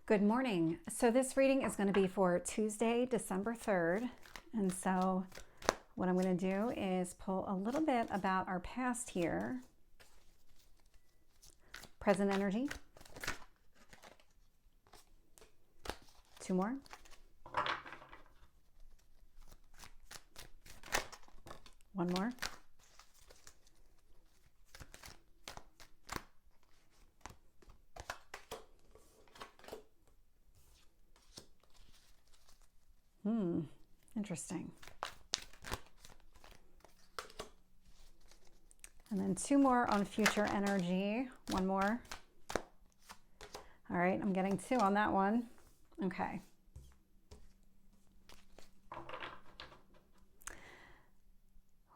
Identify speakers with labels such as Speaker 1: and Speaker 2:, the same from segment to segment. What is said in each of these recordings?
Speaker 1: Good morning. So this reading is going to be for Tuesday, December 3rd. And so what I'm going to do is pull a little bit about our past here. Present energy. Two more. One more. Interesting. And then two more on future energy. One more. All right, I'm getting two on that one. Okay.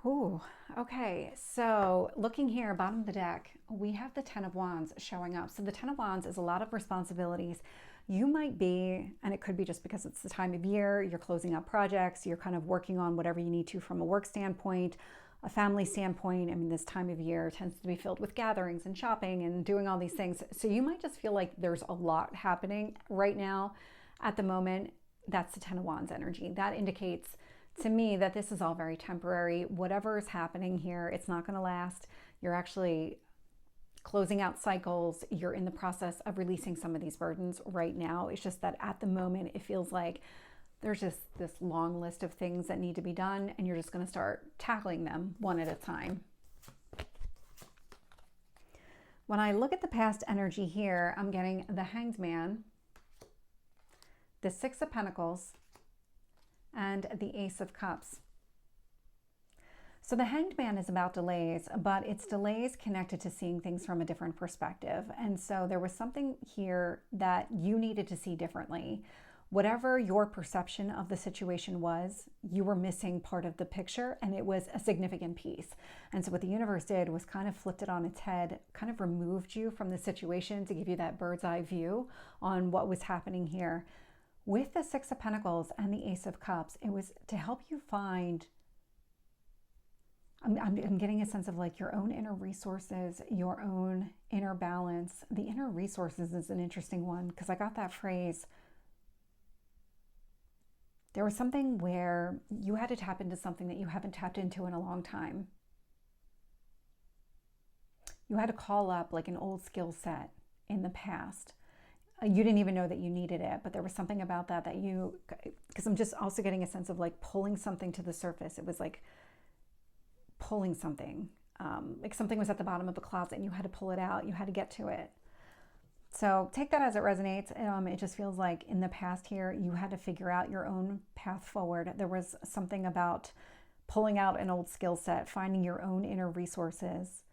Speaker 1: Ooh, okay, so looking here, bottom of the deck, we have the Ten of Wands showing up. So the Ten of Wands is a lot of responsibilities. You might be, and it could be just because it's the time of year, you're closing up projects, you're kind of working on whatever you need to from a work standpoint, a family standpoint. I mean, this time of year tends to be filled with gatherings and shopping and doing all these things. So you might just feel like there's a lot happening right now at the moment. That's the Ten of Wands energy. That indicates to me that this is all very temporary. Whatever is happening here, it's not going to last. You're actually closing out cycles. You're in the process of releasing some of these burdens right now. It's just that at the moment, it feels like there's just this long list of things that need to be done, and you're just going to start tackling them one at a time. When I look at the past energy here, I'm getting the Hanged Man, the Six of Pentacles, and the Ace of Cups. So the Hanged Man is about delays, but it's delays connected to seeing things from a different perspective. And so there was something here that you needed to see differently. Whatever your perception of the situation was, you were missing part of the picture, and it was a significant piece. And so what the universe did was kind of flipped it on its head, kind of removed you from the situation to give you that bird's eye view on what was happening here. With the Six of Pentacles and the Ace of Cups, it was to help you find, I'm getting a sense of like your own inner resources, your own inner balance. The inner resources is an interesting one because I got that phrase. There was something where you had to tap into something that you haven't tapped into in a long time. You had to call up like an old skill set in the past. You didn't even know that you needed it, but there was something about that you, because I'm just also getting a sense of like pulling something to the surface. It was like pulling something, like something was at the bottom of the closet and you had to pull it out. You had to get to it. So take that as it resonates. It just feels like in the past here, you had to figure out your own path forward. There was something about pulling out an old skill set, finding your own inner resources.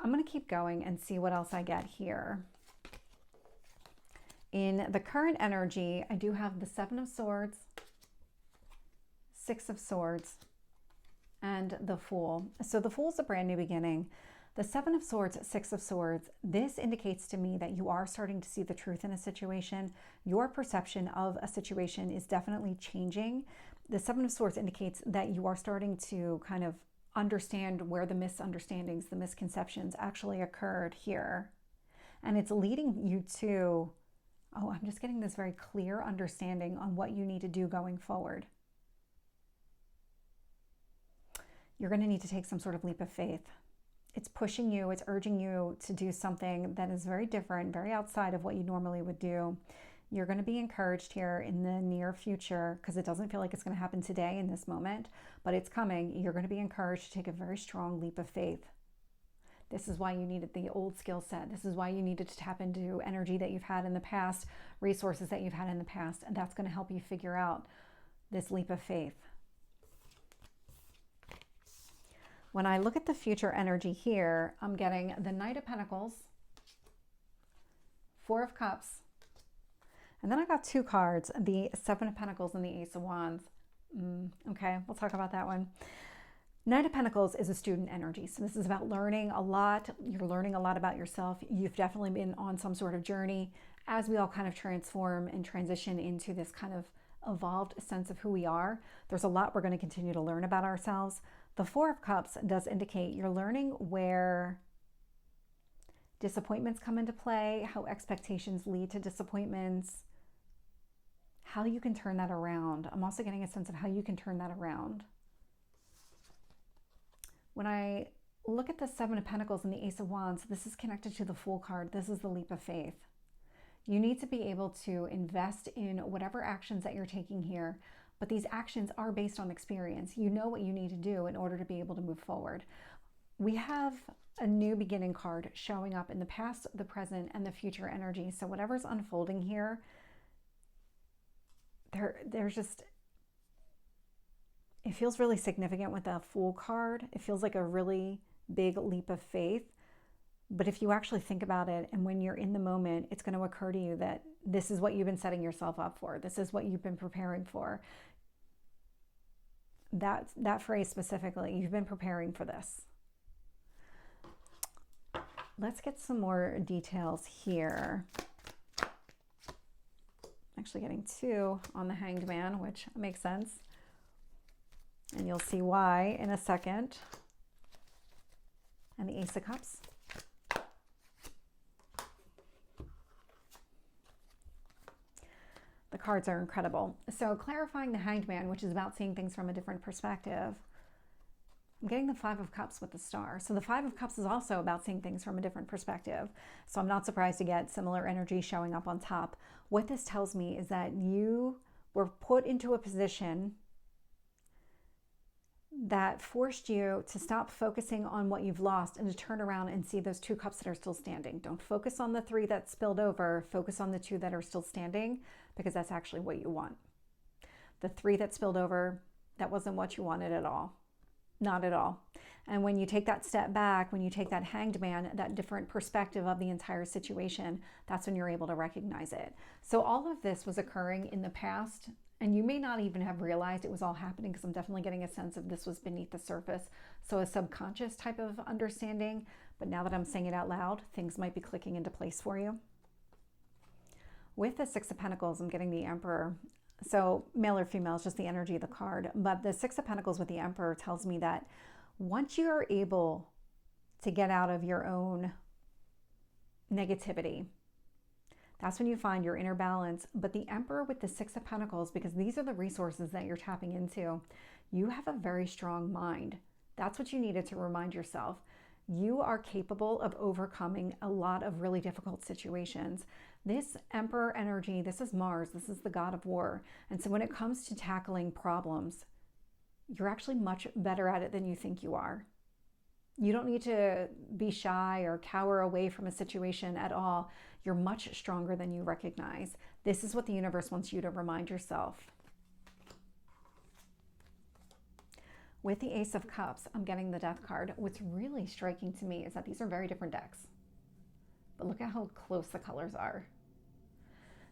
Speaker 1: I'm going to keep going and see what else I get here. In the current energy, I do have the Seven of Swords, Six of Swords, and the Fool. So the Fool's a brand new beginning. The Seven of Swords, Six of Swords, this indicates to me that you are starting to see the truth in a situation. Your perception of a situation is definitely changing. The Seven of Swords indicates that you are starting to kind of understand where the misunderstandings, the misconceptions actually occurred here. And it's leading you to, I'm just getting this very clear understanding on what you need to do going forward. You're going to need to take some sort of leap of faith. It's pushing you, it's urging you to do something that is very different, very outside of what you normally would do. You're going to be encouraged here in the near future because it doesn't feel like it's going to happen today in this moment, but it's coming. You're going to be encouraged to take a very strong leap of faith. This is why you needed the old skill set. This is why you needed to tap into energy that you've had in the past, resources that you've had in the past, and that's going to help you figure out this leap of faith. When I look at the future energy here, I'm getting the Knight of Pentacles, Four of Cups, and then I got two cards, the Seven of Pentacles and the Ace of Wands. Okay, we'll talk about that one. Knight of Pentacles is a student energy. So this is about learning a lot. You're learning a lot about yourself. You've definitely been on some sort of journey as we all kind of transform and transition into this kind of evolved sense of who we are. There's a lot we're going to continue to learn about ourselves. The Four of Cups does indicate you're learning where disappointments come into play, how expectations lead to disappointments, how you can turn that around. I'm also getting a sense of how you can turn that around. When I look at the Seven of Pentacles and the Ace of Wands, this is connected to the Fool card. This is the leap of faith. You need to be able to invest in whatever actions that you're taking here, but these actions are based on experience. You know what you need to do in order to be able to move forward. We have a new beginning card showing up in the past, the present, and the future energy. So whatever's unfolding here, there's just, it feels really significant with the Fool card. It feels like a really big leap of faith. But if you actually think about it, and when you're in the moment, it's going to occur to you that this is what you've been setting yourself up for. This is what you've been preparing for. That phrase specifically, you've been preparing for this. Let's get some more details here. Actually getting 2 on the Hanged Man, which makes sense. And you'll see why in a second. And the Ace of Cups. The cards are incredible. So clarifying the Hanged Man, which is about seeing things from a different perspective. I'm getting the Five of Cups with the Star. So the Five of Cups is also about seeing things from a different perspective. So I'm not surprised to get similar energy showing up on top. What this tells me is that you were put into a position that forced you to stop focusing on what you've lost and to turn around and see those 2 cups that are still standing. Don't focus on the 3 that spilled over. Focus on the 2 that are still standing, because that's actually what you want. The 3 that spilled over, that wasn't what you wanted at all. Not at all. And when you take that step back, when you take that Hanged Man, that different perspective of the entire situation, that's when you're able to recognize it. So all of this was occurring in the past, and you may not even have realized it was all happening, because I'm definitely getting a sense of this was beneath the surface. So a subconscious type of understanding, but now that I'm saying it out loud, things might be clicking into place for you. With the Six of Pentacles, I'm getting the Emperor. So male or female is just the energy of the card. But the Six of Pentacles with the Emperor tells me that once you are able to get out of your own negativity, that's when you find your inner balance. But the Emperor with the Six of Pentacles, because these are the resources that you're tapping into, you have a very strong mind. That's what you needed to remind yourself. You are capable of overcoming a lot of really difficult situations. This Emperor energy, this is Mars, this is the god of war. And so when it comes to tackling problems, you're actually much better at it than you think you are. You don't need to be shy or cower away from a situation at all. You're much stronger than you recognize. This is what the universe wants you to remind yourself. With the Ace of Cups, I'm getting the Death card. What's really striking to me is that these are very different decks. But look at how close the colors are.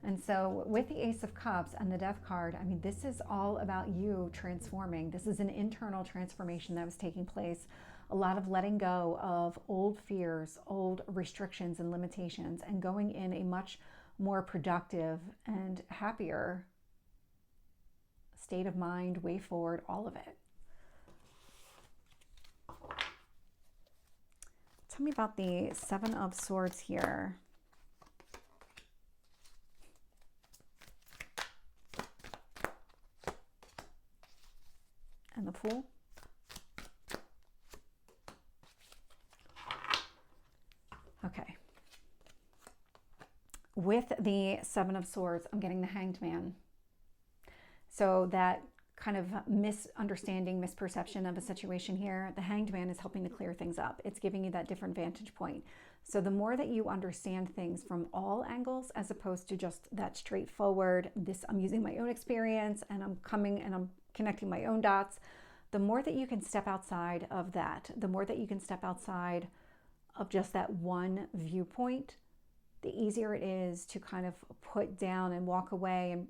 Speaker 1: And so with the Ace of Cups and the Death card, I mean, this is all about you transforming. This is an internal transformation that was taking place. A lot of letting go of old fears, old restrictions and limitations, and going in a much more productive and happier state of mind, way forward, all of it. Tell me about the Seven of Swords here. And the Fool. Okay. With the Seven of Swords, I'm getting the Hanged Man. So that kind of misunderstanding, misperception of a situation here, the Hanged Man is helping to clear things up. It's giving you that different vantage point. So the more that you understand things from all angles, as opposed to just that straightforward, this, I'm using my own experience and I'm connecting my own dots, the more that you can step outside of that, the more that you can step outside of just that one viewpoint, the easier it is to kind of put down and walk away and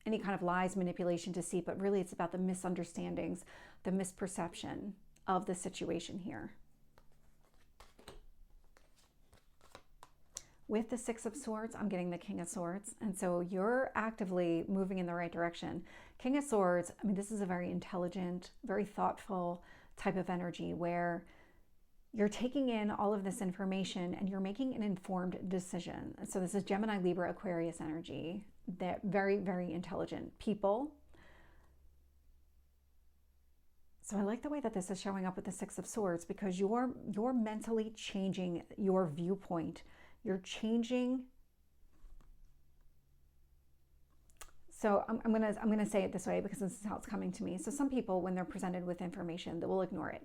Speaker 1: any kind of lies, manipulation, deceit, but really it's about the misunderstandings, the misperception of the situation here. With the Six of Swords, I'm getting the King of Swords. And so you're actively moving in the right direction. King of Swords, I mean, this is a very intelligent, very thoughtful type of energy where you're taking in all of this information and you're making an informed decision. So this is Gemini, Libra, Aquarius energy. They're very, very intelligent people. So I like the way that this is showing up with the Six of Swords, because you're mentally changing your viewpoint. You're changing. So I'm gonna say it this way because this is how it's coming to me. So some people, when they're presented with information, they will ignore it,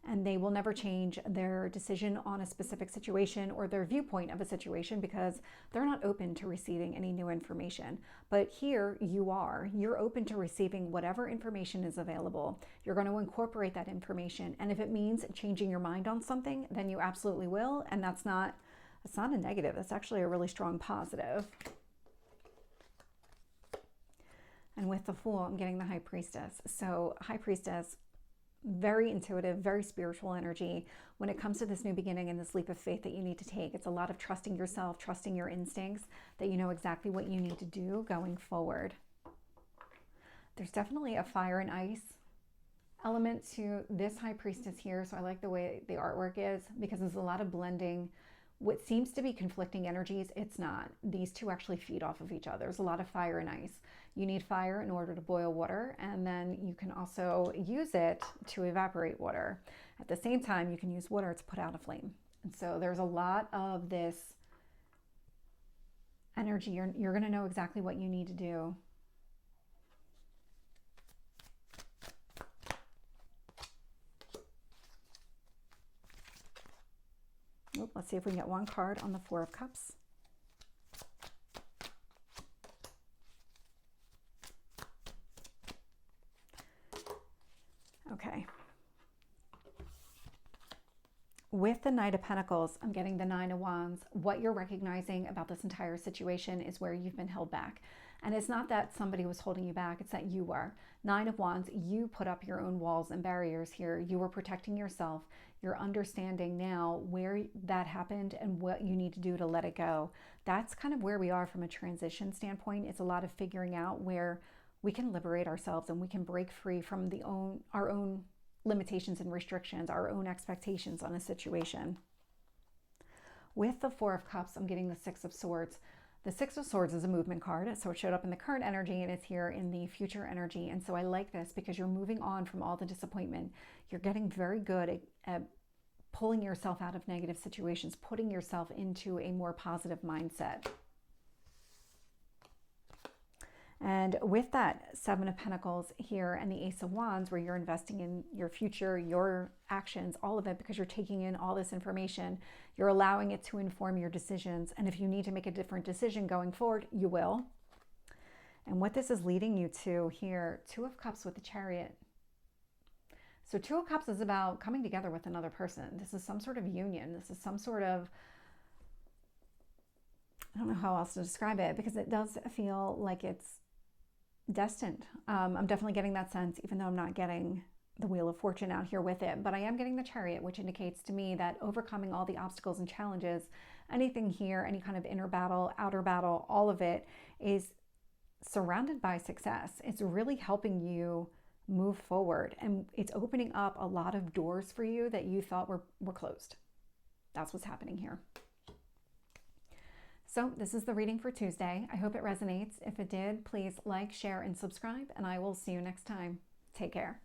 Speaker 1: and they will never change their decision on a specific situation or their viewpoint of a situation because they're not open to receiving any new information. But here you are. You're open to receiving whatever information is available. You're going to incorporate that information, and if it means changing your mind on something, then you absolutely will. And it's not a negative. That's actually a really strong positive. And with the Fool, I'm getting the High Priestess. So High Priestess, very intuitive, very spiritual energy. When it comes to this new beginning and this leap of faith that you need to take, it's a lot of trusting yourself, trusting your instincts, that you know exactly what you need to do going forward. There's definitely a fire and ice element to this High Priestess here. So I like the way the artwork is, because there's a lot of blending. What seems to be conflicting energies, it's not. These two actually feed off of each other. There's a lot of fire and ice. You need fire in order to boil water, and then you can also use it to evaporate water. At the same time, you can use water to put out a flame. And so there's a lot of this energy. You're going to know exactly what you need to do. Let's see if we can get one card on the Four of Cups. Okay. With the Knight of Pentacles, I'm getting the Nine of Wands. What you're recognizing about this entire situation is where you've been held back. And it's not that somebody was holding you back, it's that you were. Nine of Wands, you put up your own walls and barriers here. You were protecting yourself. You're understanding now where that happened and what you need to do to let it go. That's kind of where we are from a transition standpoint. It's a lot of figuring out where we can liberate ourselves and we can break free from our own limitations and restrictions, our own expectations on a situation. With the Four of Cups, I'm getting the Six of Swords. The Six of Swords is a movement card, so it showed up in the current energy and it's here in the future energy. And so I like this because you're moving on from all the disappointment. You're getting very good at pulling yourself out of negative situations, putting yourself into a more positive mindset. And with that Seven of Pentacles here and the Ace of Wands, where you're investing in your future, your actions, all of it, because you're taking in all this information, you're allowing it to inform your decisions. And if you need to make a different decision going forward, you will. And what this is leading you to here, Two of Cups with the Chariot. So Two of Cups is about coming together with another person. This is some sort of union. This is some sort of, I don't know how else to describe it, because it does feel like it's destined. I'm definitely getting that sense, even though I'm not getting the Wheel of Fortune out here with it, but I am getting the Chariot, which indicates to me that overcoming all the obstacles and challenges, anything here, any kind of inner battle, outer battle, all of it is surrounded by success. It's really helping you move forward, and it's opening up a lot of doors for you that you thought were closed. That's what's happening here. So this is the reading for Tuesday. I hope it resonates. If it did, please like, share, and subscribe, and I will see you next time. Take care.